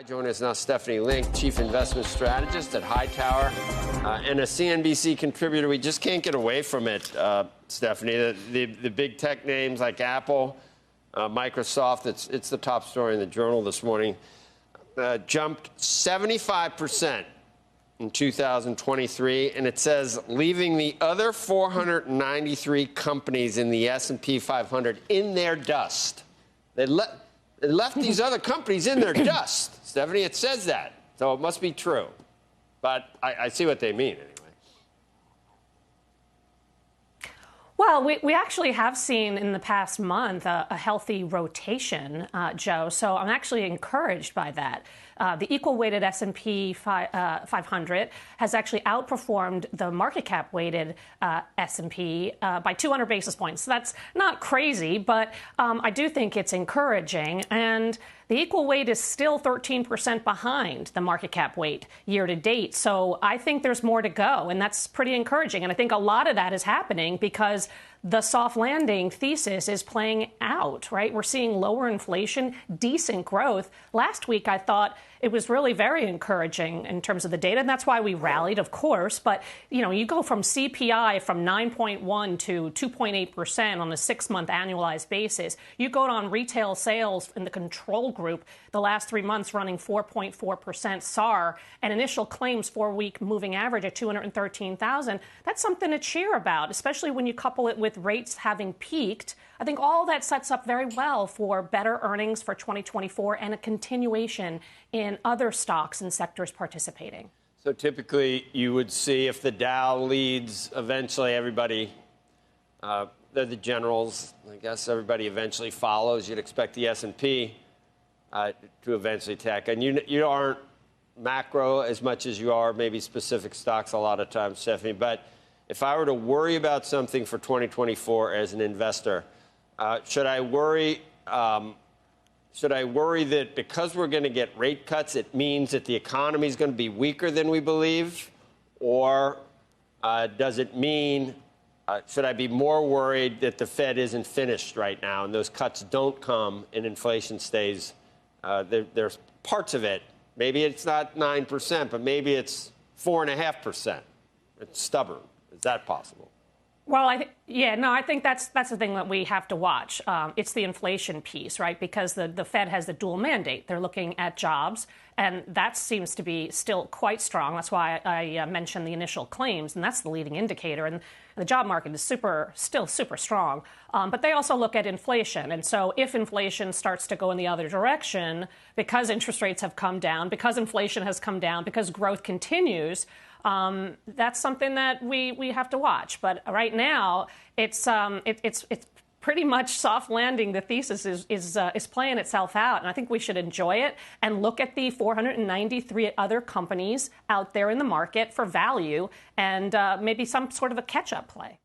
Joining us now, Stephanie Link, Chief Investment Strategist at Hightower, and a CNBC contributor. We just can't get away from it, Stephanie. The big tech names like Apple, Microsoft, it's the top story in the Journal this morning, jumped 75% in 2023, and it says leaving the other 493 companies in the S&P 500 in their dust. They left these other companies in their dust. Stephanie, it says that, so it must be true. But I see what they mean anyway. Well, we actually have seen in the past month a healthy rotation, Joe, so I'm actually encouraged by that. The equal-weighted S&P 500 has actually outperformed the market cap-weighted S&P by 200 basis points. So that's not crazy, but I do think it's encouraging. And the equal weight is still 13% behind the market cap weight year to date. So I think there's more to go, and that's pretty encouraging. And I think a lot of that is happening because the soft landing thesis is playing out, right? We're seeing lower inflation, decent growth. Last week, I thought it was really very encouraging in terms of the data, and that's why we rallied, of course. But, you know, you go from CPI from 9.1 to 2.8% on a 6-month annualized basis. You go on retail sales in the control group, the last 3 months running 4.4% SAR, and initial claims 4-week moving average at 213,000. That's something to cheer about, especially when you couple it with rates having peaked. I think all that sets up very well for better earnings for 2024 and a continuation in other stocks and sectors participating. So typically you would see if the Dow leads, eventually everybody, they're the generals, I guess everybody eventually follows. You'd expect the S&P to eventually tech. And you aren't macro as much as you are maybe specific stocks a lot of times, Stephanie. But if I were to worry about something for 2024 as an investor, should I worry that because we're going to get rate cuts, it means that the economy is going to be weaker than we believe? Or does it mean, should I be more worried that the Fed isn't finished right now and those cuts don't come and inflation stays? There's parts of it. Maybe it's not 9%, but maybe it's 4.5%. It's stubborn. Is that possible? Well, I think that's the thing that we have to watch. It's the inflation piece, right? Because the Fed has the dual mandate. They're looking at jobs, and that seems to be still quite strong. That's why I mentioned the initial claims, and that's the leading indicator. And the job market is still super strong. But they also look at inflation. And so if inflation starts to go in the other direction, because interest rates have come down, because inflation has come down, because growth continues, that's something that we have to watch. But right now, it's pretty much soft landing. The thesis is playing itself out, and I think we should enjoy it and look at the 493 other companies out there in the market for value and maybe some sort of a catch-up play.